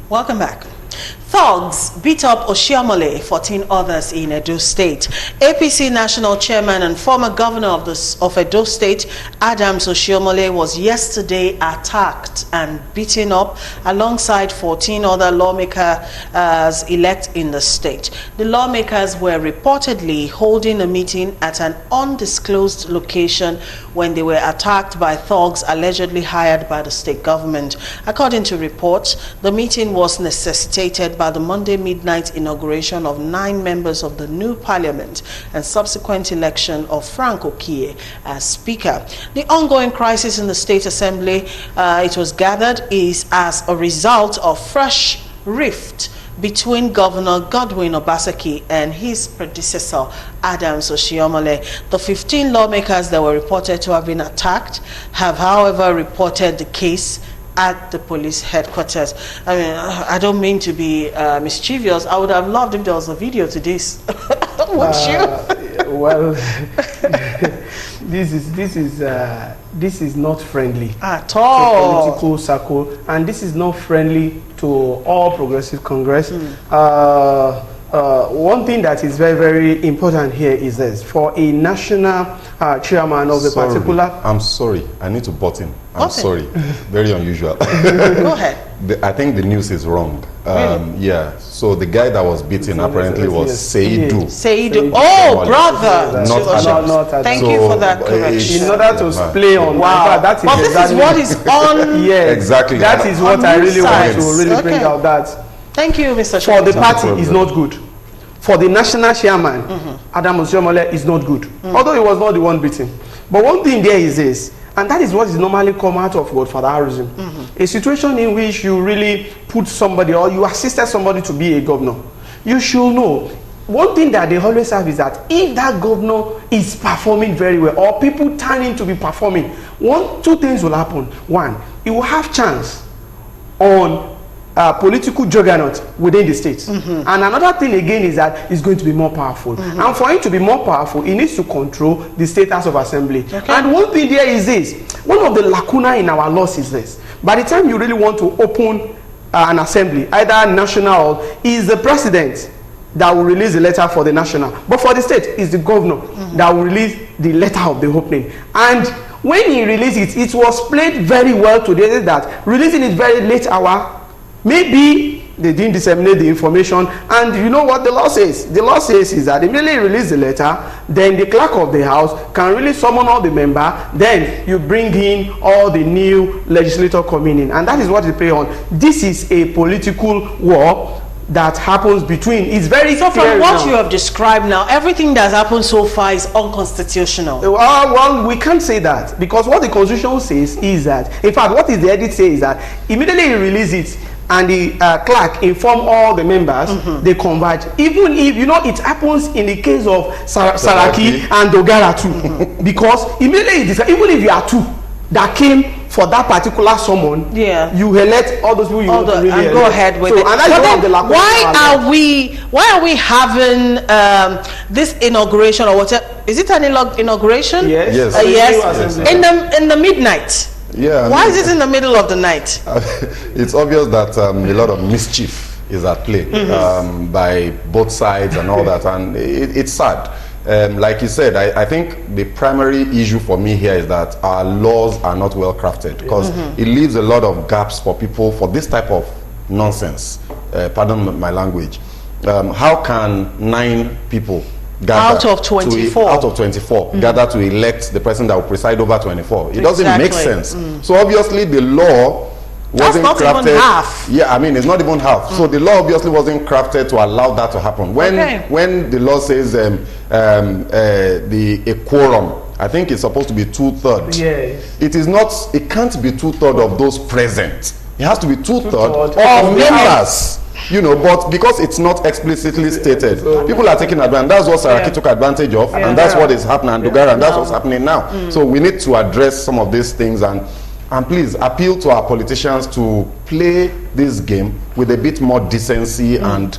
Welcome back. Thugs beat up Oshiomhole, 14 others in Edo State. APC National Chairman and former Governor of Edo State, Adams Oshiomhole, was yesterday attacked and beaten up alongside 14 other lawmakers elect in the state. The lawmakers were reportedly holding a meeting at an undisclosed location when they were attacked by thugs allegedly hired by the state government. According to reports, the meeting was necessitated by the Monday midnight inauguration of 9 members of the new parliament and subsequent election of Frank Okie as speaker. The ongoing crisis in the state assembly, it was gathered, is as a result of fresh rift between Governor Godwin Obaseki and his predecessor, Adams Oshiomhole. The 15 lawmakers that were reported to have been attacked have, however, reported the case at the police headquarters. I mean, I don't mean to be mischievous. I would have loved if there was a video to this. Would you? Well, this is not friendly at all to political circle, and this is not friendly to all progressive Congress. One thing that is very, very important here is this: for a national chairman of the particular. I'm sorry, I need to butt in. I'm sorry, very unusual. Go ahead. I think the news is wrong. Really? Yeah, so the guy that was beaten apparently was Seidu. Seidu. Oh, brother. Not Thank you for that correction. In order to play on, wow. That is but this exactly is what is on. Yes, exactly. That is what I really want to really bring out. That thank you, Mr. For the party is not good. For the national chairman, Adams Oshiomhole, is not good. Although he was not the one beaten. But one thing there is this, and that is what is normally come out of godfatherism. A situation in which you really put somebody or you assisted somebody to be a governor. You should know, one thing that they always have is that if that governor is performing very well or people turning to be performing, two things will happen. One, he will have chance on political juggernaut within the state. And another thing again is that he's going to be more powerful. And for him to be more powerful, he needs to control the state house of assembly. And one thing there is this: one of the lacuna in our laws is this: by the time you really want to open an assembly, either national, is the president that will release the letter for the national. But for the state, it's the governor that will release the letter of the opening. And when he released it, it was played very well today that releasing it very late hour, maybe they didn't disseminate the information. And you know what the law says? The law says is that immediately you release the letter, then the clerk of the house can really summon all the members, then you bring in all the new legislator coming in. And that is what they play on. This is a political war that happens between. It's very so from what you have described now, everything that's happened so far is unconstitutional. Well, we can't say that, because what the constitution says is that, in fact, what is the edit says is that immediately you release it and the clerk inform all the members, they converge. Even if, you know, it happens in the case of Saraki and Dogara too. Because immediately, even if you are two that came for that particular summon, you elect all those people you want to really elect. Go ahead with it. And why are we having this inauguration, or whatever? Is it an inauguration? Yes. Yes. In the midnight. Yeah. Why is it in the middle of the night? It's obvious that a lot of mischief is at play by both sides and all that, and it's sad. Like you said, I think the primary issue for me here is that our laws are not well crafted, because it leaves a lot of gaps for people for this type of nonsense. Pardon my language. How can 9 people out of 24 gather to elect the person that will preside over 24? It doesn't make sense. So obviously the law wasn't crafted. That's not even half. Yeah, I mean, it's not even half. So the law obviously wasn't crafted to allow that to happen. When the law says a quorum, I think it's supposed to be 2/3. Yes. It is not. It can't be 2/3 of those present. It has to be 2/3 of members. You know, but because it's not explicitly stated, people are taking advantage. That's what Saraki took advantage of, and that's what is happening, and Dogara, and that's what's happening now. So we need to address some of these things, and And please appeal to our politicians to play this game with a bit more decency and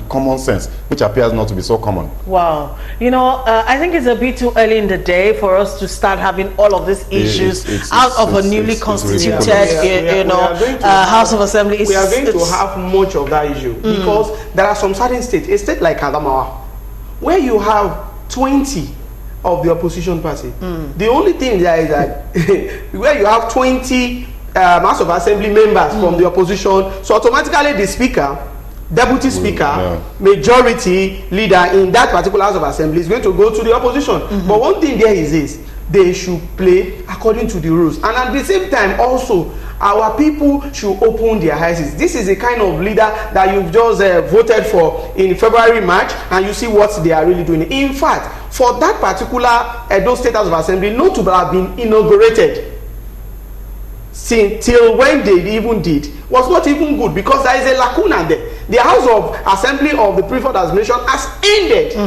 common sense, which appears not to be so common. Wow. You know, I think it's a bit too early in the day for us to start having all of these issues out of a newly constituted, House of Assembly. We are going to have much of that issue because there are some certain states, a state like Adamawa, where you have 20 of the opposition party. The only thing there is that where you have 20 House of Assembly members from the opposition, so automatically the speaker, deputy speaker, majority leader in that particular House of Assembly is going to go to the opposition. But one thing there is this, they should play according to the rules, and at the same time also our people should open their eyes. This is a kind of leader that you've just voted for in February, March, and you see what they are really doing. In fact, for that particular Edo State House of Assembly not to have been inaugurated till when they even did was not even good, because there is a lacuna there. The House of Assembly of the preferred administration has ended.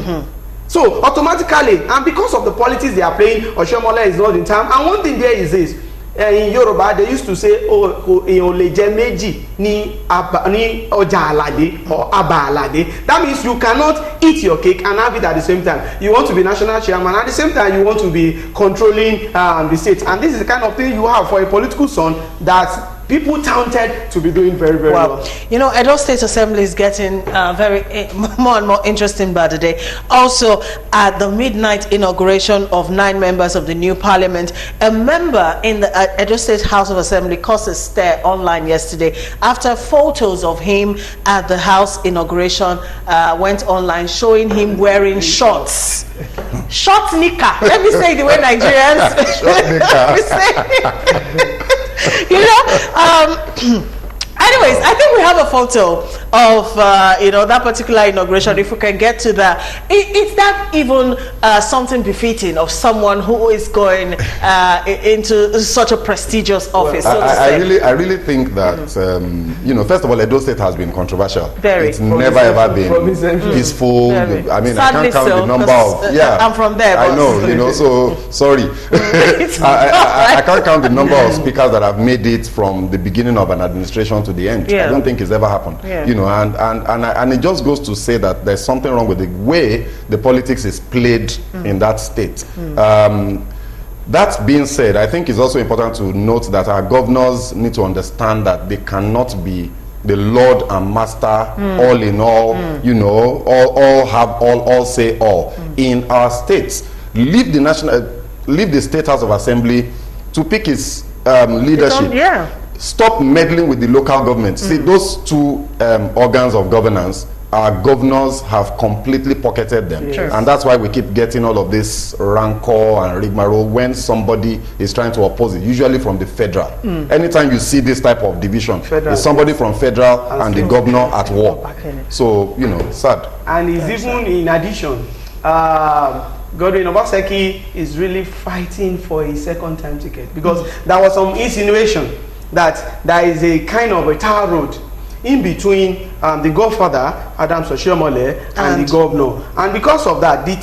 So automatically, and because of the politics they are playing, Oshiomhole is not in time. And one thing there is this, in Yoruba they used to say, èèyàn méjì ní ọjà àlàdé or aba àlàdé. That means you cannot eat your cake and have it at the same time. You want to be national chairman, at the same time you want to be controlling the state. And this is the kind of thing you have for a political son that people talented to be doing very, very well. You know, Edo State Assembly is getting more and more interesting by the day. Also, at the midnight inauguration of 9 members of the new parliament, a member in the Edo State House of Assembly caused a stir online yesterday after photos of him at the house inauguration went online, showing him wearing shorts. Short knicker. Let me say it the way Nigerians say. You know, anyways, I think we have a photo of that particular inauguration. If we can get to that, is that even something befitting of someone who is going into such a prestigious office? Well, I really think that first of all, Edo State has been controversial. Very. It's never ever been peaceful. Very. I mean, sadly I can't count the number of I'm from there. I know, so sorry. I can't count the number of speakers that have made it from the beginning of an administration to the end. I don't think it's ever happened. And it just goes to say that there's something wrong with the way the politics is played in that state. That being said, I think it's also important to note that our governors need to understand that they cannot be the Lord and Master, all in all, all have all say all in our states. Leave the State House of Assembly to pick its leadership. Stop meddling with the local government. See, those two organs of governance, our governors have completely pocketed them. And that's why we keep getting all of this rancor and rigmarole when somebody is trying to oppose it, usually from the federal. Anytime you see this type of division, it's somebody from federal and the governor at war. So, sad. And it's even in addition, Godwin Obaseki is really fighting for a second-time ticket, because there was some insinuation that there is a kind of a tar road in between the godfather, Adams Oshiomhole, and the governor. And because of that, the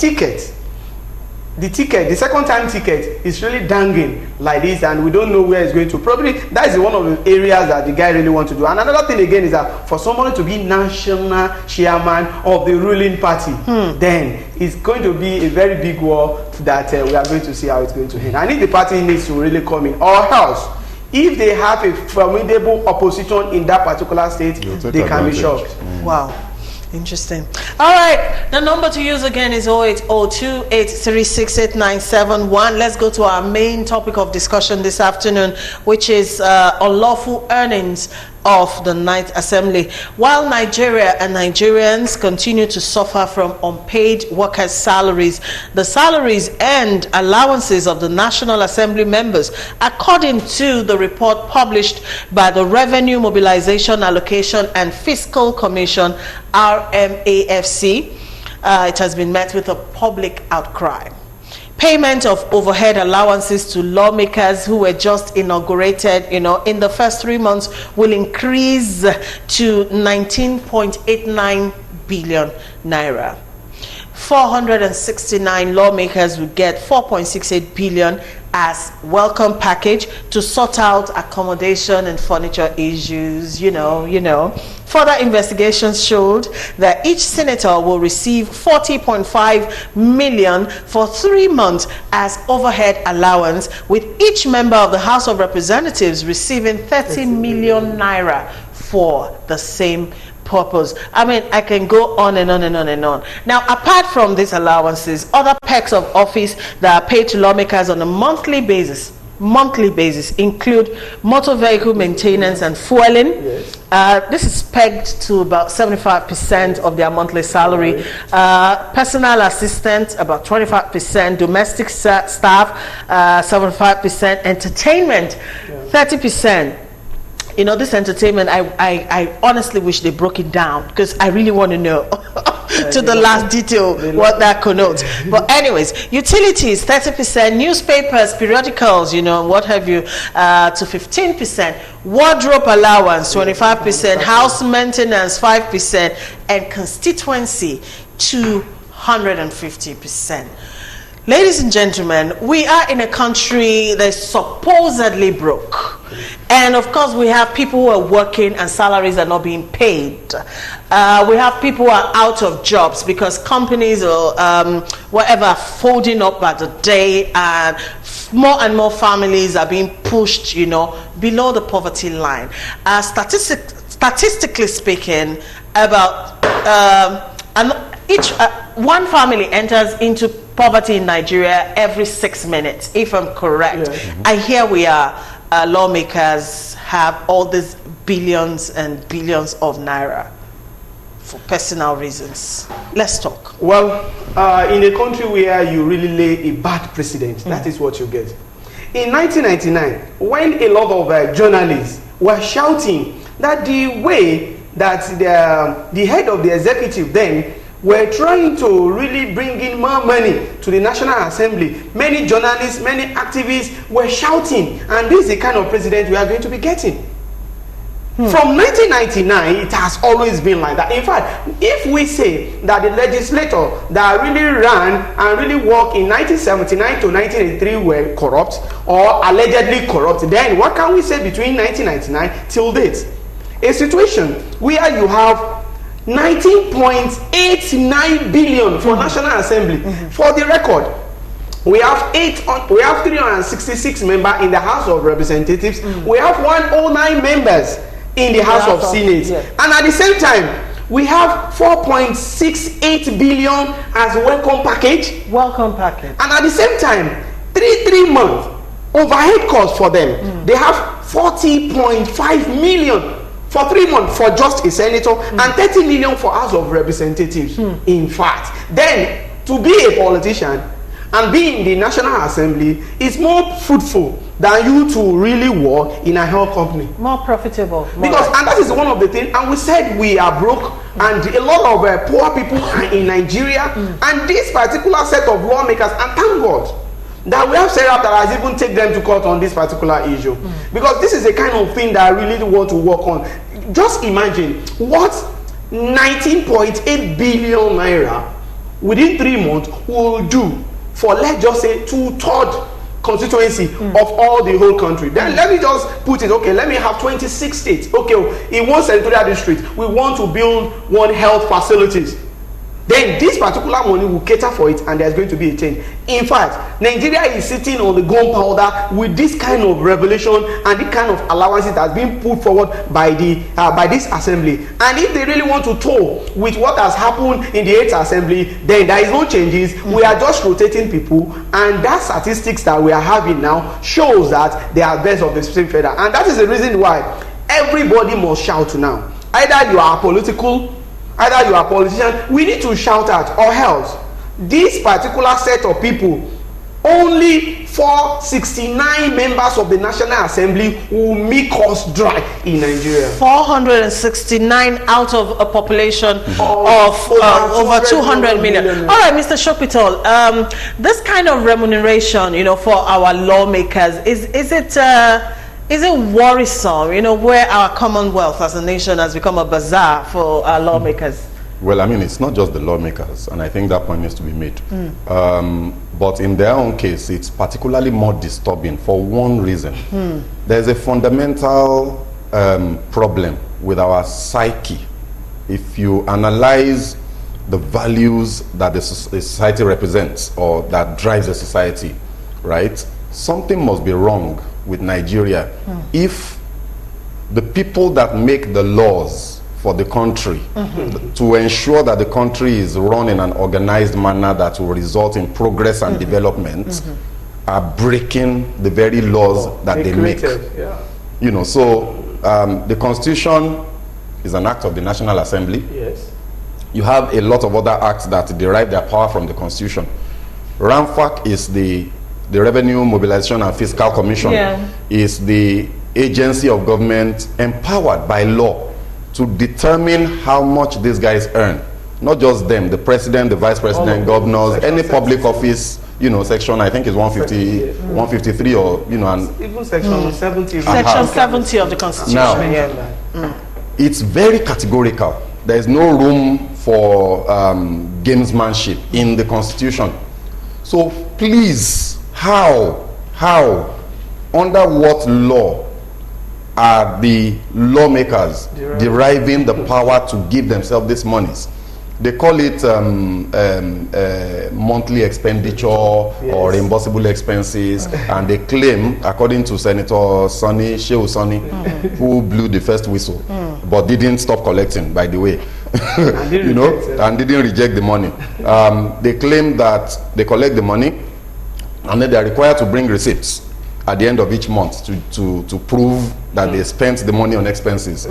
second-time ticket is really dangling like this, and we don't know where it's going to. Probably that is one of the areas that the guy really wants to do. And another thing again is that for somebody to be national chairman of the ruling party, then it's going to be a very big war that we are going to see how it's going to end. I think the party needs to really come in, or else, if they have a formidable opposition in that particular state, they can be shocked. Wow. Interesting. All right. The number to use again is 0802-836-8971. Let's go to our main topic of discussion this afternoon, which is unlawful earnings of the Ninth Assembly. While Nigeria and Nigerians continue to suffer from unpaid workers' salaries, the salaries and allowances of the National Assembly members, according to the report published by the Revenue Mobilization Allocation and Fiscal Commission, RMAFC, it has been met with a public outcry. Payment of overhead allowances to lawmakers who were just inaugurated, in the first 3 months will increase to 19.89 billion naira. 469 lawmakers will get 4.68 billion, as welcome package to sort out accommodation and furniture issues, you know. Further investigations showed that each senator will receive 40.5 million for 3 months as overhead allowance, with each member of the House of Representatives receiving 30 million naira for the same purpose. I mean, I can go on and on and on and on. Now, apart from these allowances, other perks of office that are paid to lawmakers on a monthly basis include motor vehicle maintenance and fueling. This is pegged to about 75% of their monthly salary. Personal assistant, about 25%. Domestic staff, 75%. Entertainment, 30%. You know, this entertainment, I honestly wish they broke it down, because I really want to know to the last detail what that connotes. But anyways, utilities, 30%, newspapers, periodicals, you know, what have you, to 15%, wardrobe allowance, 25%, house maintenance, 5%, and constituency, 250%. Ladies and gentlemen, we are in a country that's supposedly broke. And of course, we have people who are working and salaries are not being paid. We have people who are out of jobs because companies or whatever are folding up by the day, and more families are being pushed, you know, below the poverty line. Statistically speaking, about one family enters into poverty in Nigeria every 6 minutes, if I'm correct. And here we are, lawmakers have all these billions and billions of naira for personal reasons. Let's talk. Well, in a country where you really lay a bad precedent, that is what you get. In 1999, when a lot of journalists were shouting that the way that the head of the executive then were trying to really bring in more money to the National Assembly, many journalists, many activists were shouting, and this is the kind of president we are going to be getting. From 1999, it has always been like that. In fact, if we say that the legislator that really ran and really worked in 1979 to 1983 were corrupt or allegedly corrupt, then what can we say between 1999 till date? A situation where you have 19.89 billion for National Assembly. For the record, we have 366 members in the House of Representatives. We have 109 members in the House of Senate. And at the same time, we have 4.68 billion as welcome package. And at the same time, 3 month overhead costs for them. They have 40.5 million for 3 months for just a senator, and 30 million for House of Representatives. In fact, then to be a politician and be in the National Assembly is more fruitful than you to really work in a health company. More profitable. Because, and that is one of the things, and we said we are broke, and a lot of poor people are in Nigeria, and this particular set of lawmakers, and thank God that we have set up that has even taken them to court on this particular issue. Because this is the kind of thing that I really want to work on. Just imagine what 19.8 billion naira within 3 months will do for, let's just say, 2/3 constituency of all the whole country. Then let me just put it, okay, let me have 26 states. Okay, in one senatorial district, we want to build 1 health facilities. Then this particular money will cater for it, and there's going to be a change. In fact, Nigeria is sitting on the gunpowder with this kind of revelation and the kind of allowances that's being put forward by this assembly. And if they really want to toll with what has happened in the 8th assembly, then there is no changes. We are just rotating people, and that statistics that we are having now shows that they are best of the same feather. And that is the reason why everybody must shout now. Either you are political, either you are a politician, we need to shout out, or else this particular set of people, only 469 members of the National Assembly will make us dry in Nigeria. 469 out of a population of over 200 million. All right, Mr. Shokpitol, this kind of remuneration, you know, for our lawmakers, is it worrisome, you know, where our commonwealth as a nation has become a bazaar for our lawmakers? Well, I mean, it's not just the lawmakers, and I think that point needs to be made. But in their own case, it's particularly more disturbing for one reason. There's a fundamental problem with our psyche. If you analyze the values that the society represents or that drives the society, right? Something must be wrong with Nigeria if the people that make the laws for the country to ensure that the country is run in an organized manner that will result in progress and development are breaking the very laws that they make. Yeah. You know, so the Constitution is an act of the National Assembly. Yes. You have a lot of other acts that derive their power from the Constitution. RAMFAC is the Revenue Mobilization and Fiscal Commission. Is the agency of government empowered by law to determine how much these guys earn. Not just them, the president, the vice president, governors, any public office, you know, section, I think is 150, 153 or, you know, and even section 70. Section 70 of the Constitution. Now, it's very categorical. There is no room for gamesmanship in the Constitution. So please, how, under what law are the lawmakers deriving the power to give themselves these monies? They call it monthly expenditure or reimbursable expenses, and they claim, according to Senator Shehu Sonny, who blew the first whistle, but didn't stop collecting, by the way, you know, and didn't reject the money. They claim that they collect the money, and then they are required to bring receipts at the end of each month to prove that they spent the money on expenses.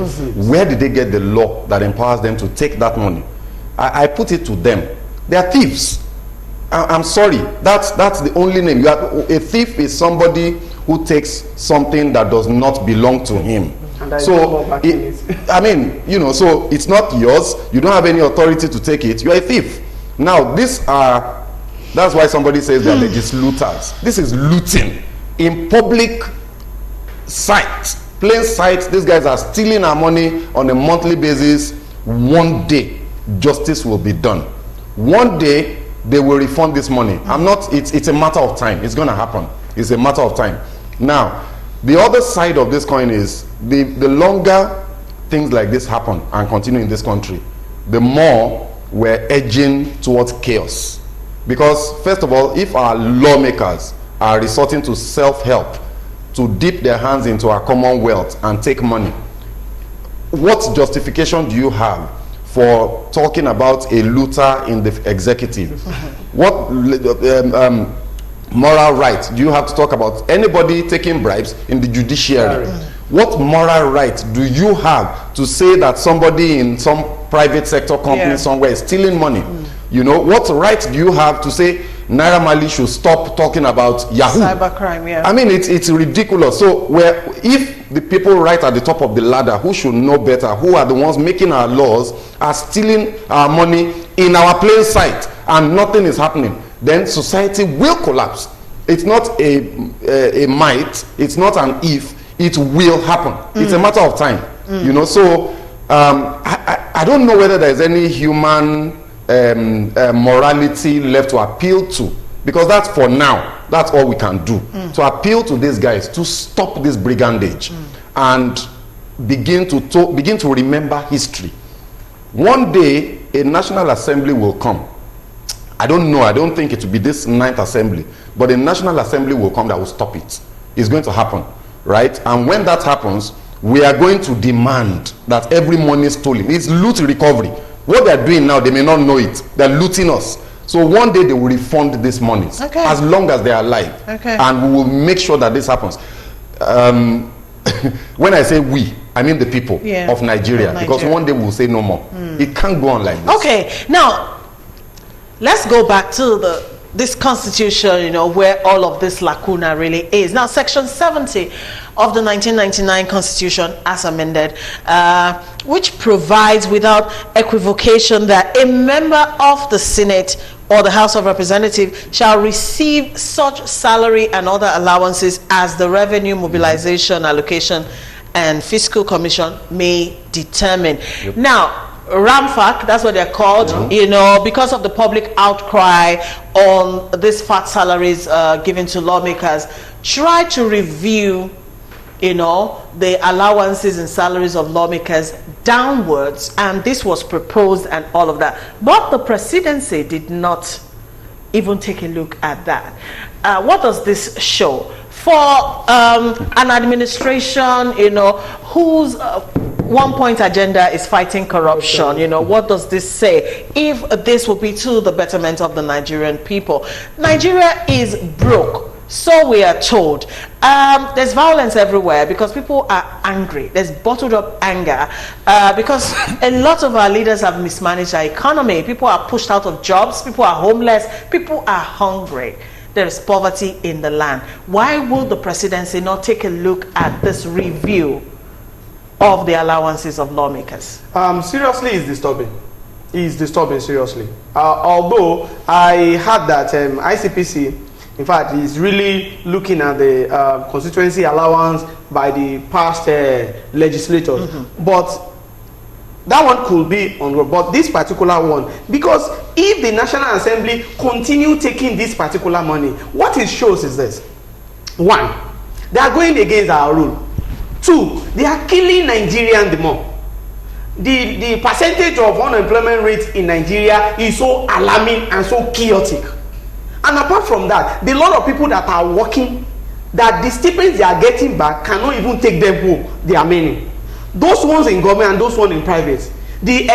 Where did they get the law that empowers them to take that money? I put it to them. They are thieves. I'm sorry. That's the only name. A thief is somebody who takes something that does not belong to him. So, I mean, you know, so it's not yours. You don't have any authority to take it. You're a thief. Now, that's why somebody says they're legislators. This is looting in public sight, plain sight. These guys are stealing our money on a monthly basis. One day, justice will be done. One day, they will refund this money. It's a matter of time. It's going to happen. It's a matter of time. Now, the other side of this coin is the longer things like this happen and continue in this country, the more we're edging towards chaos. Because, first of all, if our lawmakers are resorting to self-help to dip their hands into our commonwealth and take money, what justification do you have for talking about a looter in the executive? What moral right do you have to talk about anybody taking bribes in the judiciary? What moral right do you have to say that somebody in some private sector company somewhere is stealing money? You know, what right do you have to say Naira Marley should stop talking about Yahoo? Cybercrime, I mean, it's ridiculous. So if the people right at the top of the ladder, who should know better, who are the ones making our laws, are stealing our money in our plain sight and nothing is happening, then society will collapse. It's not a might, it's not an if, it will happen. It's a matter of time. You know, so I don't know whether there's any human morality left to appeal to, because that's for now. That's all we can do, to appeal to these guys to stop this brigandage and begin to remember history. One day a National Assembly will come. I don't know, I don't think it will be this 9th Assembly, but a National Assembly will come that will stop it. It's going to happen, right? And when that happens, we are going to demand that every money stolen, it's loot recovery. What they're doing now, they may not know it. They're looting us. So one day they will refund this money, as long as they are alive. And we will make sure that this happens. When I say we, I mean the people of Nigeria, because one day we'll say no more. It can't go on like this. Okay, now let's go back to this constitution, you know, where all of this lacuna really is. Now, section 70 of the 1999 constitution, as amended, which provides without equivocation that a member of the Senate or the House of Representatives shall receive such salary and other allowances as the Revenue Mobilization, Allocation and Fiscal Commission may determine. Now, RAMFAC, that's what they're called, you know, because of the public outcry on these fat salaries given to lawmakers, try to review, you know, the allowances and salaries of lawmakers downwards, and this was proposed and all of that. But the presidency did not even take a look at that. What does this show? For an administration, you know, whose one point agenda is fighting corruption, you know, what does this say? If this will be to the betterment of the Nigerian people. Nigeria is broke, so we are told. There's violence everywhere because people are angry. There's bottled up anger because a lot of our leaders have mismanaged our economy. People are pushed out of jobs, people are homeless, people are hungry. There is poverty in the land. Why would the presidency not take a look at this review of the allowances of lawmakers? Seriously, it's disturbing. It's disturbing, seriously. Although I heard that ICPC, in fact, is really looking at the constituency allowance by the past legislators. But that one could be on road, but this particular one, because if the National Assembly continue taking this particular money, what it shows is this: one, they are going against our rule. Two, they are killing Nigerian the more. The percentage of unemployment rate in Nigeria is so alarming and so chaotic. And apart from that, the lot of people that are working, that the stipends they are getting back cannot even take them home. They are many. Those ones in government and those ones in private. The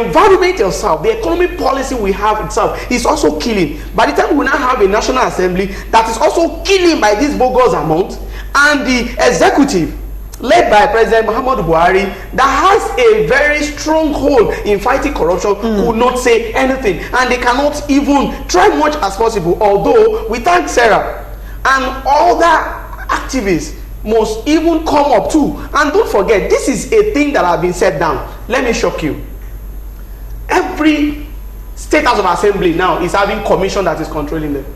environment itself, the economic policy we have itself is also killing. By the time we now have a National Assembly that is also killing by this bogus amount, and the executive led by President Muhammadu Buhari that has a very strong hold in fighting corruption could not say anything, and they cannot even try much as possible. Although we thank Sarah and all the activists must even come up too. And don't forget, this is a thing that has been set down. Let me shock you. Every state house of assembly now is having commission that is controlling them,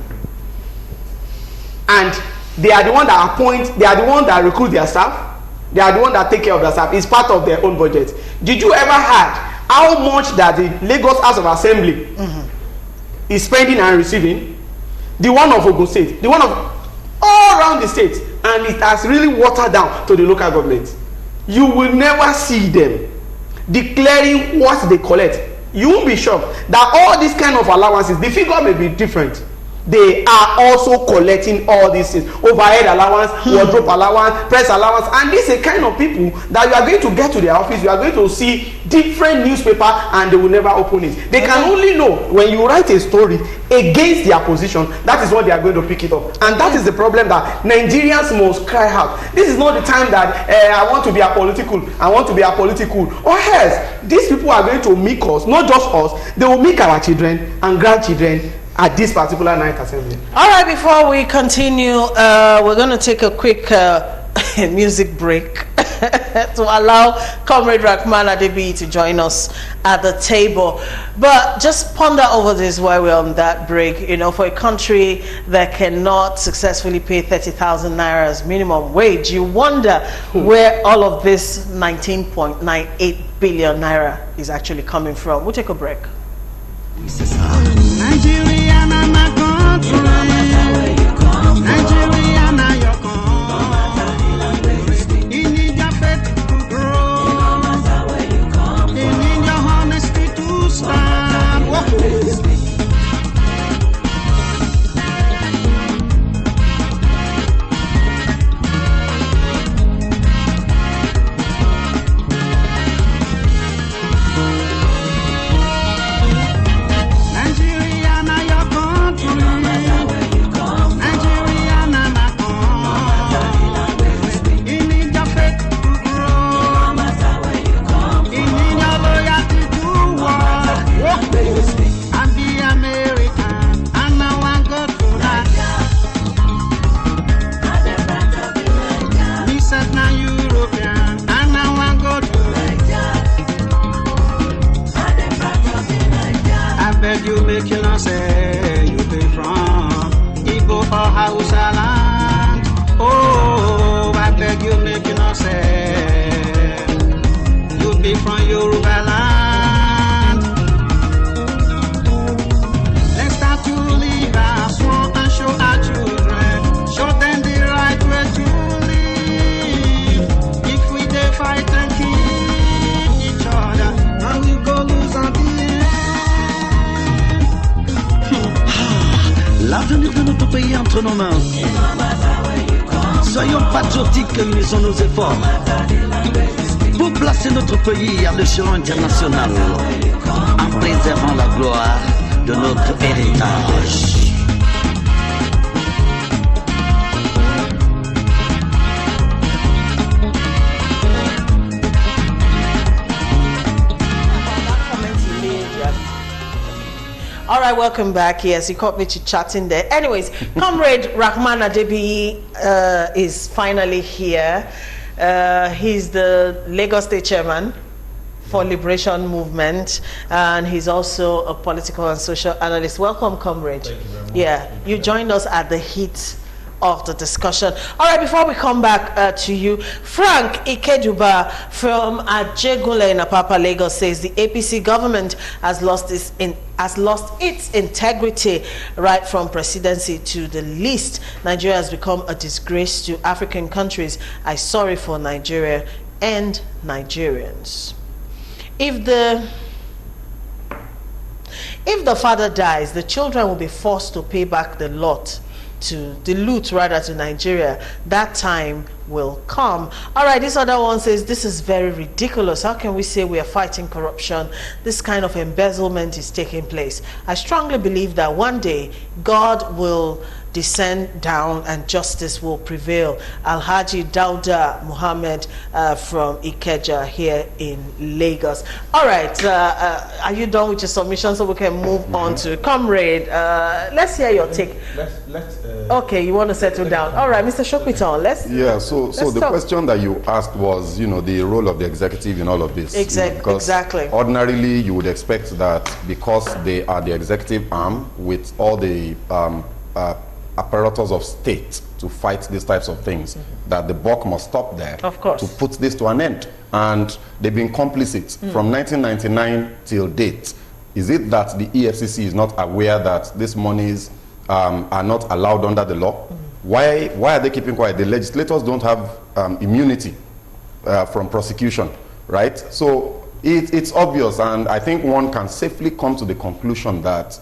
and they are the one that appoint, they are the one that recruit their staff, they are the one that take care of their staff. It's part of their own budget. Did you ever heard how much that the Lagos House of Assembly is spending and receiving? The one of Ogun State, the one of all around the state, and it has really watered down to the local government. You will never see them declaring what they collect. You won't be shocked that all these kind of allowances, the figure may be different. They are also collecting all these things: overhead allowance, wardrobe allowance, press allowance. And this is the kind of people that you are going to get to their office, you are going to see different newspaper, and they will never open it. They can only know when you write a story against their position, that is what they are going to pick it up. And that is the problem that Nigerians must cry out. This is not the time that I want to be apolitical, I want to be apolitical. Or else, these people are going to make us, not just us, they will make our children and grandchildren at this particular night assembly. All right, before we continue, we're going to take a quick music break to allow Comrade Rahman Adebi to join us at the table. But just ponder over this while we're on that break. You know, for a country that cannot successfully pay 30,000 naira as minimum wage, you wonder where all of this 19.98 billion naira is actually coming from. We'll take a break. Nigeria, na my country. No matter where you come from. Nigeria, na your country. You need your faith to grow. No matter where you come from. You need your honesty to stand. From Yoruba land. l'avenir de notre pays est entre nos mains. Soyons patriotiques et unissons nos efforts pour placer notre pays à l'échelon international en préservant la gloire de notre héritage. All right, welcome back. Yes, you caught me chit-chatting there. Anyways, Comrade Rahman Adebiyi is finally here. He's the Lagos State Chairman for Liberation Movement, and he's also a political and social analyst. Welcome, Comrade. Thank you very much. Yeah, you joined us at the heat of the discussion. All right, before we come back to you, Frank Ikeduba from Ajegunle in Apapa, Lagos says the APC government has lost its integrity right from presidency to the least. Nigeria has become a disgrace to African countries. I'm sorry for Nigeria and Nigerians. If the father dies, the children will be forced to pay back the loot to Nigeria. That time will come. All right, this other one says this is very ridiculous. How can we say we are fighting corruption? This kind of embezzlement is taking place. I strongly believe that one day God will descend down and justice will prevail. Alhaji Dauda Muhammad from Ikeja here in Lagos. All right, are you done with your submission so we can move on to Comrade? Let's hear your take. Okay, you want to settle down. All right, Mr. Shopiton, so the question that you asked was, the role of the executive in all of this. Exactly. Ordinarily, you would expect that because they are the executive arm with all the apparatus of state to fight these types of things, that the buck must stop there, of course, to put this to an end. And they've been complicit from 1999 till date. Is it that the EFCC is not aware that these monies are not allowed under the law? Why are they keeping quiet? The legislators don't have immunity from prosecution, right? So it's obvious, and I think one can safely come to the conclusion that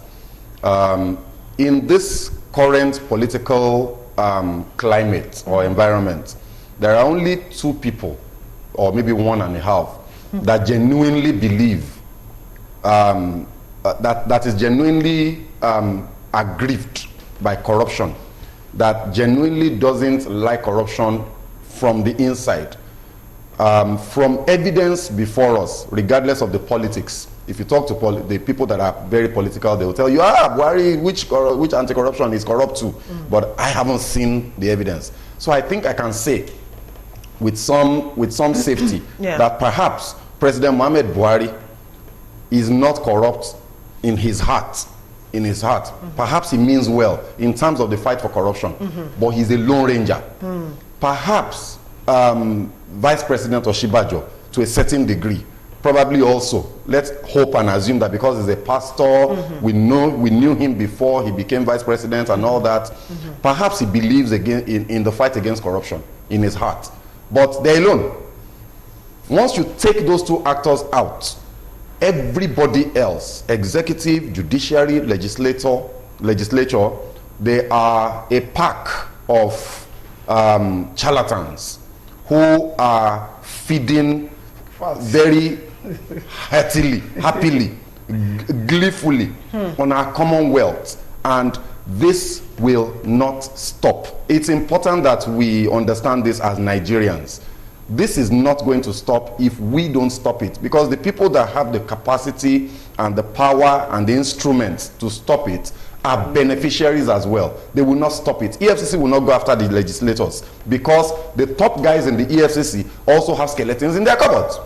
in this current political climate or environment, there are only two people, or maybe one and a half, that genuinely believe, that is genuinely aggrieved by corruption, that genuinely doesn't like corruption from the inside. From evidence before us, regardless of the politics, if you talk to the people that are very political, they will tell you, Buhari, which anti-corruption is corrupt too. But I haven't seen the evidence. So I think I can say with some safety that perhaps President Muhammad Buhari is not corrupt in his heart. Perhaps he means well in terms of the fight for corruption, but he's a lone ranger. Perhaps Vice President Oshibajo, to a certain degree, probably also, let's hope and assume that because he's a pastor, we knew him before he became vice president and all that, perhaps he believes again in the fight against corruption in his heart. But they're alone. Once you take those two actors out, everybody else, executive, judiciary, legislature, they are a pack of charlatans who are feeding very happily, gleefully on our commonwealth, and this will not stop. It's important that we understand this as Nigerians. This is not going to stop if we don't stop it, because the people that have the capacity and the power and the instruments to stop it are beneficiaries as well. They will not stop it. EFCC will not go after the legislators because the top guys in the EFCC also have skeletons in their cupboards.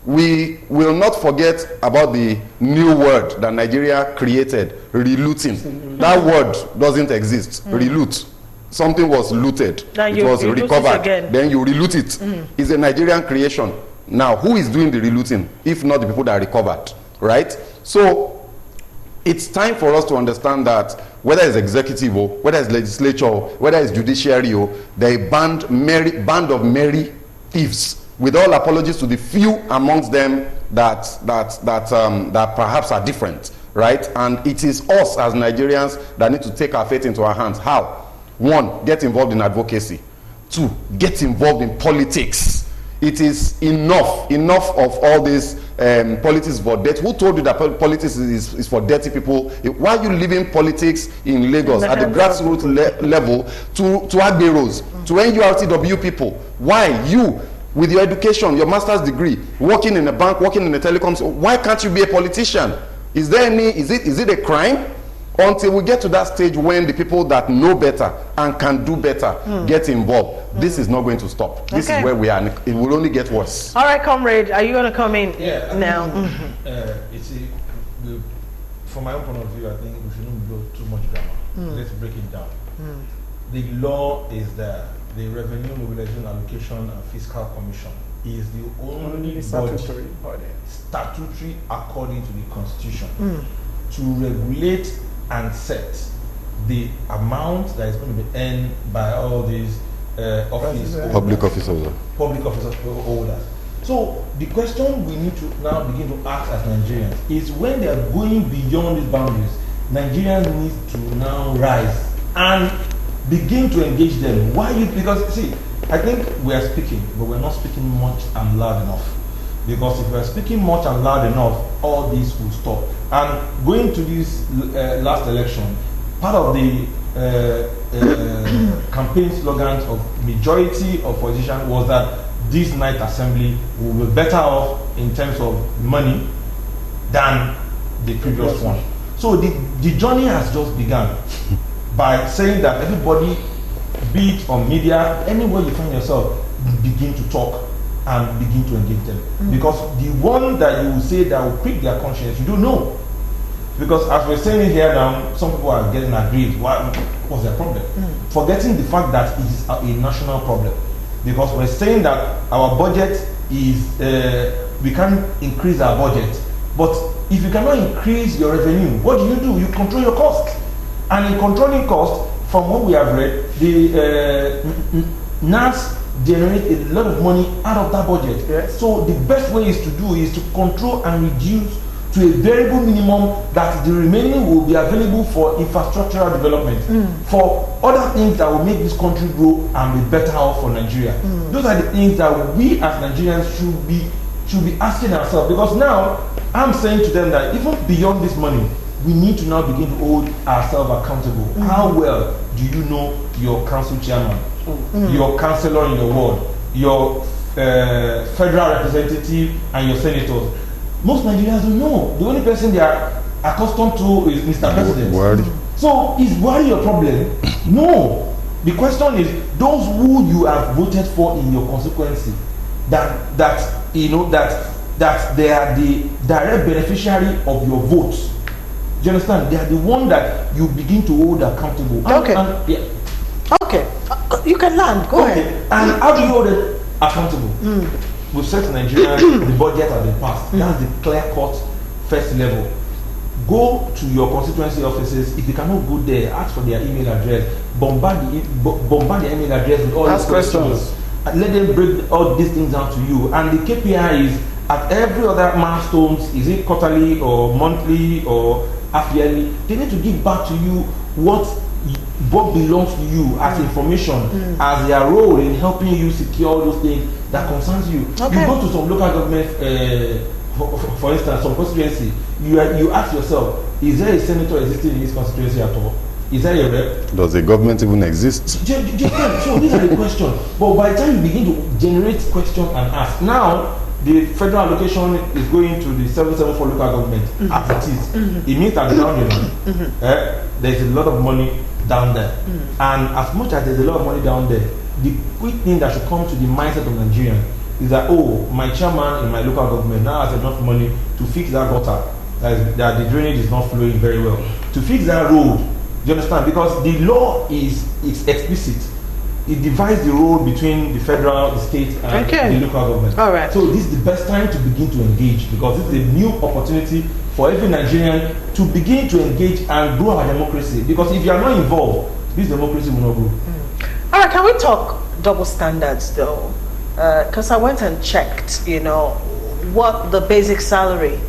We will not forget about the new word that Nigeria created, relooting. That word doesn't exist, reloot. Something was looted, it was recovered, then you reloot it. It's a Nigerian creation. Now, who is doing the relooting, if not the people that are recovered, right? So, it's time for us to understand that whether it's executive or whether it's legislature or whether it's judiciary or they're a band of merry thieves, with all apologies to the few amongst them that perhaps are different, right? And it is us as Nigerians that need to take our fate into our hands. How? One, get involved in advocacy. Two, get involved in politics. It is enough of all this politics for debt. Who told you that politics is for dirty people? Why are you leaving politics in Lagos at the grassroots level to Agberos, to NURTW people? Why you, with your education, your master's degree, working in a bank, working in the telecoms, why can't you be a politician? Is there any, is it a crime? Until we get to that stage when the people that know better and can do better get involved, this is not going to stop. This is where we are. It will only get worse. All right, comrade, are you going to come in now? From my own point of view, I think we shouldn't blow too much drama. Let's break it down. The law is there. The Revenue Mobilization Allocation and Fiscal Commission is the only statutory according to the Constitution to regulate and set the amount that is going to be earned by all these public office holders. So the question we need to now begin to ask as Nigerians is, when they are going beyond these boundaries, Nigerians need to now rise and begin to engage them. Why? Because see, I think we are speaking, but we're not speaking much and loud enough. Because if we are speaking much and loud enough, all this will stop. And going to this last election, part of the campaign slogans of majority of politicians was that this night assembly will be better off in terms of money than the previous one. So the journey has just begun by saying that everybody, be it on media, anywhere you find yourself, begin to talk and begin to engage them. Because the one that you will say that will prick their conscience, you don't know. Because as we're saying here now, some people are getting aggrieved. What's their problem? Forgetting the fact that it is a national problem. Because we're saying that our budget is, we can't increase our budget. But if you cannot increase your revenue, what do? You control your cost. And in controlling cost, from what we have read, the NAS generate a lot of money out of that budget. Yes. So the best way is to control and reduce to a variable minimum, that the remaining will be available for infrastructural development, for other things that will make this country grow and be better off for Nigeria. Those are the things that we as Nigerians should be asking ourselves. Because now I'm saying to them that even beyond this money, we need to now begin to hold ourselves accountable. How well do you know your council chairman, your councillor in your ward, your federal representative and your senators? Most Nigerians don't know. The only person they are accustomed to is Mr. President. So is Buhari your problem? No. The question is, those who you have voted for in your constituency, that they are the direct beneficiary of your votes. Do you understand? They are the one that you begin to hold accountable. Okay. Okay. You can land. Go ahead. And how do you hold it accountable? We've said to Nigeria, the budget has been passed. That's the clear-cut first level. Go to your constituency offices. If you cannot go there, ask for their email address. Bombard their email address with all these questions. And let them break all these things down to you. And the KPI is at every other milestones. Is it quarterly or monthly or half-yearly? They need to give back to you what belongs to you as information, as their role in helping you secure those things that concerns you. You go to some local government, for instance, some constituency, you ask yourself, is there a senator existing in this constituency at all? Is there a rep? Does the government even exist? So these are the questions. But by the time you begin to generate questions and ask, now the federal allocation is going to the 774 local government as it is. It means that down there's a lot of money down there. And as much as there's a lot of money down there, the quick thing that should come to the mindset of Nigerians is that, oh, my chairman in my local government now has enough money to fix that gutter, that the drainage is not flowing very well, to fix that road. Do you understand? Because the law is explicit. It divides the road between the federal, the state, and the local government. All right. So this is the best time to begin to engage, because this is a new opportunity for every Nigerian to begin to engage and grow our democracy. Because if you are not involved, this democracy will not grow. All right, can we talk double standards though? Because I went and checked, what the basic salary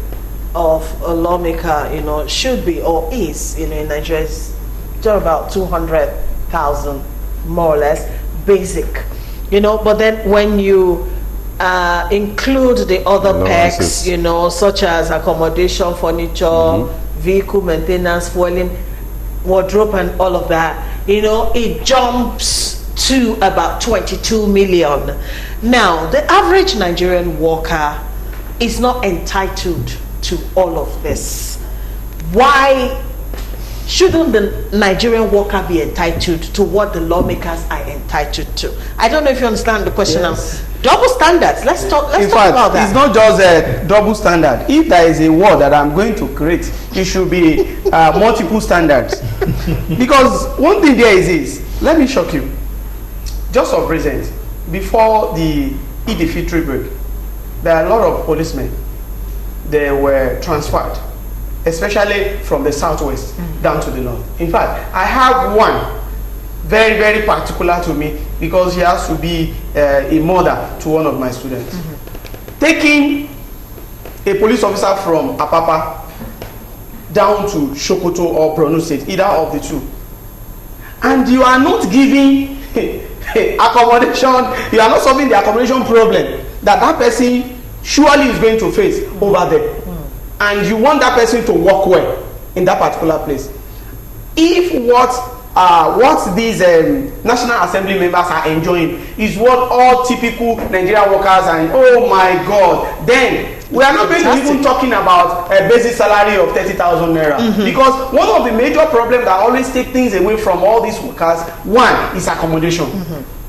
of a lawmaker, should be or is, in Nigeria is just about 200,000, more or less, basic. But then when you include the other perks, such as accommodation, furniture, vehicle maintenance, fueling, wardrobe, and all of that, it jumps to about 22 million. Now, the average Nigerian worker is not entitled to all of this. Why shouldn't the Nigerian worker be entitled to what the lawmakers are entitled to? I don't know if you understand the question. Yes. Double standards. Let's talk about that. It's not just a double standard. If there is a word that I'm going to create, it should be multiple standards. Because one thing there is, let me shock you. Just of recent, before the Eid al-Fitr break, there are a lot of policemen. They were transferred, especially from the southwest down to the north. In fact, I have one very, very particular to me because he has to be a mother to one of my students. Taking a police officer from Apapa down to Sokoto or Borno State, either of the two, and you are not giving accommodation, you are not solving the accommodation problem that person surely is going to face over there, and you want that person to work well in that particular place. If what these National Assembly members are enjoying is what all typical Nigerian workers are, oh my God, then we are not going to even talking about a basic salary of 30,000 naira. Because one of the major problems that always take things away from all these workers, one is accommodation,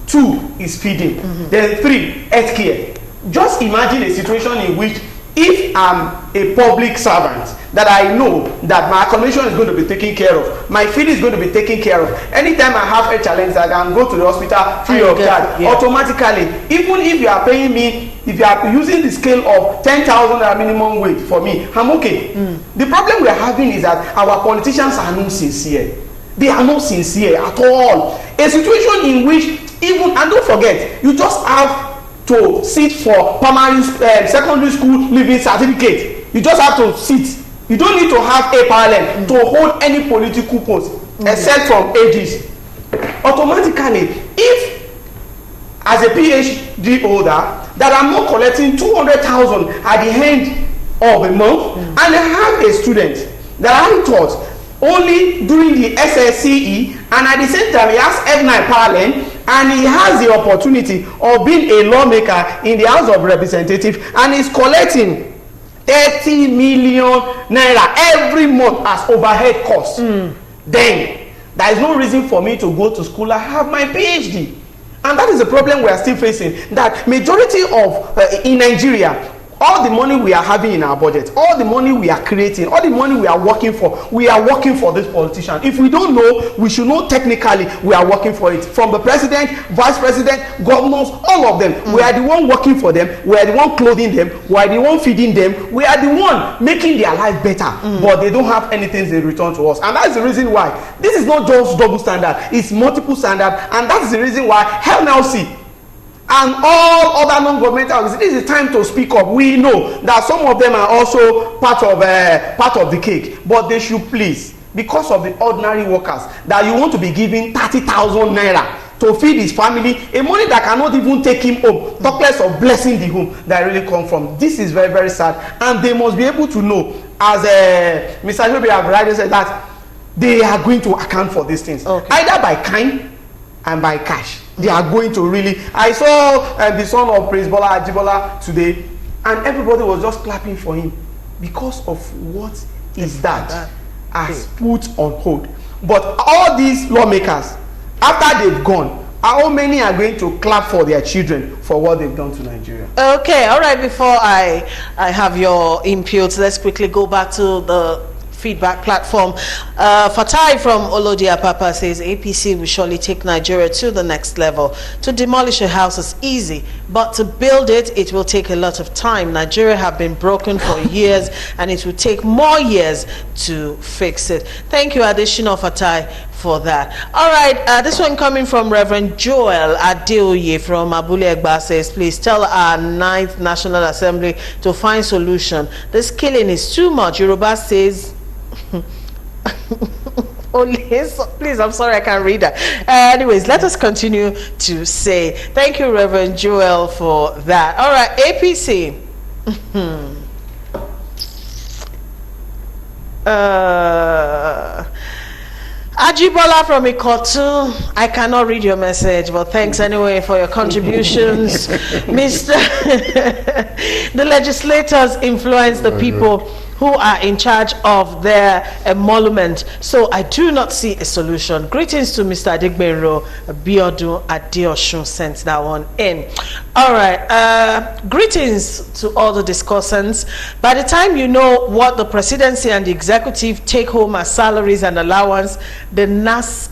two is feeding, then three, healthcare. Just imagine a situation in which if I'm a public servant, that I know that my accommodation is going to be taken care of, my feed is going to be taken care of. Anytime I have a challenge, I can go to the hospital free of charge. Automatically, even if you are paying me, if you are using the scale of 10,000 minimum wage for me, I'm okay. The problem we are having is that our politicians are not sincere. They are not sincere at all. A situation in which even, and don't forget, you just have to sit for primary, secondary school leaving certificate. You just have to sit. You don't need to have a parallel to hold any political post except from ages. Automatically, if as a PhD holder that I'm not collecting 200,000 at the end of a month, and I have a student that I taught only during the SSCE, and at the same time he has F9 parallel, and he has the opportunity of being a lawmaker in the House of Representatives, and he's collecting 30 million naira every month as overhead costs. Then there is no reason for me to go to school. I have my PhD, and that is the problem we are still facing. That majority of in Nigeria, all the money we are having in our budget, all the money we are creating, all the money we are working for this politician. If we don't know, we should know technically we are working for it. From the president, vice president, governors, all of them. We are the one working for them. We are the one clothing them. We are the one feeding them. We are the one making their life better. But they don't have anything in return to us. And that's the reason why this is not just double standard. It's multiple standard. And that's the reason why HLC and all other non-governmental organizations, this is time to speak up. We know that some of them are also part of the cake, but they should please, because of the ordinary workers, that you want to be giving 30,000 naira to feed his family, a money that cannot even take him home, talk less of blessing the home that really come from. This is very, very sad, and they must be able to know, as Mr. Jobi have rightly said, that they are going to account for these things, either by kind and by cash. They are going to really. I saw the son of Praise Bola Ajibola today, and everybody was just clapping for him because of what is that has put on hold. But all these lawmakers, after they've gone, how many are going to clap for their children for what they've done to Nigeria? Okay, all right. Before I have your inputs, let's quickly go back to the feedback platform. Fatai from Olodia Papa says APC will surely take Nigeria to the next level. To demolish a house is easy, but to build it, it will take a lot of time. Nigeria have been broken for years, and it will take more years to fix it. Thank you, additional Fatai, for that. All right, this one coming from Reverend Joel Adeoye from Abule Egba says, please tell our 9th National Assembly to find solution. This killing is too much. Yoruba says... Please, I'm sorry I can't read that. Anyways, let us continue to say thank you, Reverend Joel, for that. All right, APC. Ajibola from Ikotu, I cannot read your message, but thanks anyway for your contributions. Mr. The legislators influence the people who are in charge of their emolument, so I do not see a solution. Greetings to Mr. Adigbenro Biodun Adeoshun sent that one in. All right, greetings to all the discussants. By the time you know what the presidency and the executive take home as salaries and allowance, the NAS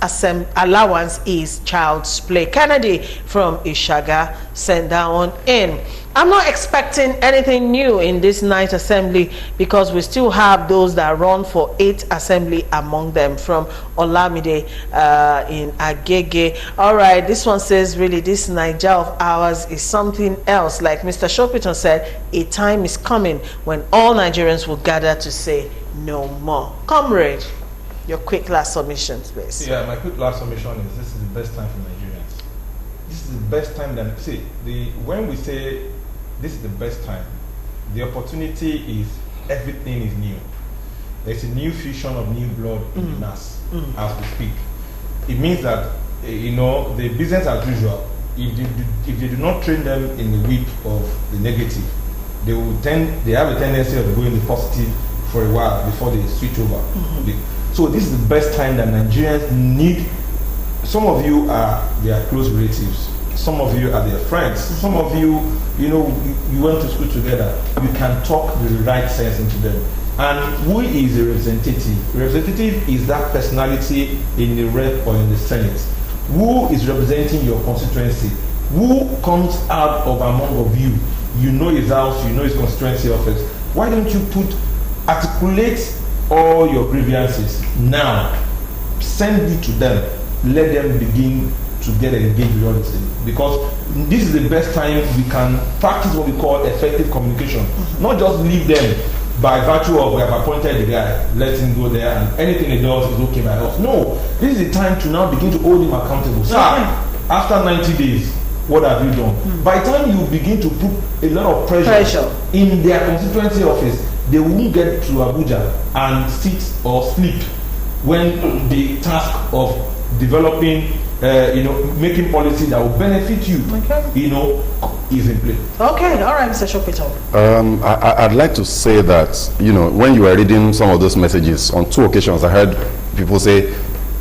allowance is child's play. Kennedy from Ishaga sent that one in. I'm not expecting anything new in this 9th assembly because we still have those that run for 8th assembly among them, from Olamide in Agege. All right, this one says, really, this Niger of ours is something else. Like Mr. Shopiton said, a time is coming when all Nigerians will gather to say no more. Comrade, your quick last submissions, please. Yeah, my quick last submission is this is the best time for Nigerians. This is the best time that, see, when we say this is the best time, the opportunity is everything is new. There's a new fusion of new blood in the NAS as we speak. It means that, the business as usual, if they do not train them in the whip of the negative, they have a tendency of going the positive for a while before they switch over. So this is the best time that Nigerians need. Some of you are their close relatives. Some of you are their friends. Some of you, you went to school together. You can talk the right sense into them. And who is a representative? A representative is that personality in the rep or in the Senate who is representing your constituency, who comes out of among of you. You know his house, you know his constituency office. Why don't you articulate all your grievances now, send it to them, let them begin to get engaged with all this thing, because this is the best time we can practice what we call effective communication. Not just leave them by virtue of we have appointed the guy, let him go there and anything he does is okay by us. No, this is the time to now begin to hold him accountable. Sir, after 90 days, what have you done? By the time you begin to put a lot of pressure in their constituency office, they won't get to Abuja and sit or sleep when the task of developing making policy that will benefit you, is in play. Okay, all right, Mr. Shopito. I'd like to say that, when you were reading some of those messages, on 2 occasions I heard people say,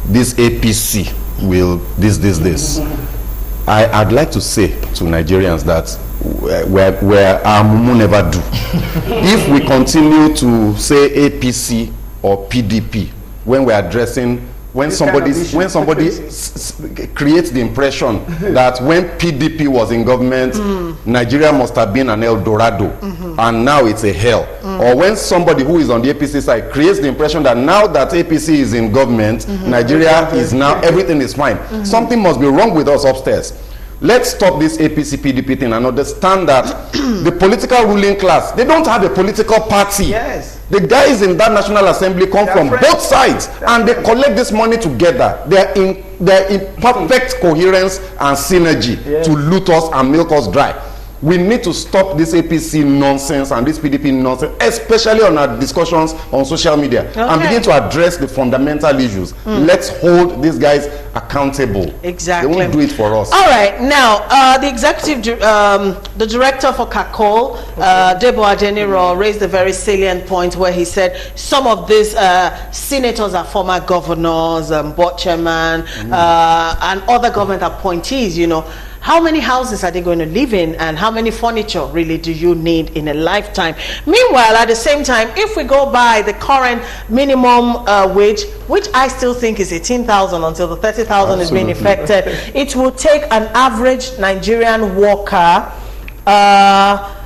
this APC will this. I'd like to say to Nigerians that where our mumu never do. If we continue to say APC or PDP when we're addressing when somebody creates the impression that when PDP was in government, Nigeria must have been an El Dorado, and now it's a hell. Or when somebody who is on the APC side creates the impression that now that APC is in government, Nigeria is now, everything is fine. Something must be wrong with us upstairs. Let's stop this APC PDP thing and understand that the political ruling class, they don't have a political party. Yes. The guys in that National Assembly come from both sides, and they collect this money together. They're in perfect coherence and synergy to loot us and milk us dry. We need to stop this APC nonsense and this PDP nonsense, especially on our discussions on social media, and begin to address the fundamental issues. Let's hold these guys accountable. Exactly. They won't do it for us. All right. Now, the executive, the director for CACOL, Debo Adeniro, raised a very salient point where he said some of these senators are former governors, board chairman, and other government appointees, How many houses are they going to live in, and how many furniture really do you need in a lifetime? Meanwhile, at the same time, if we go by the current minimum wage, which I still think is 18,000 until the 30,000 is being effected, it will take an average Nigerian worker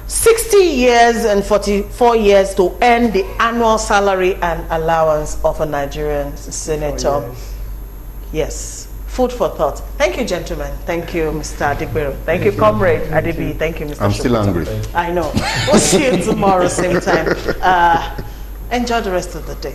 60 years and 44 years to earn the annual salary and allowance of a Nigerian senator. Yes. Food for thought. Thank you, gentlemen. Thank you, Mr. Adigbero. Thank you, Comrade Adibi. Thank you, Mr. I'm still Shokoto. angry. I know. We'll see you tomorrow, same time. Enjoy the rest of the day.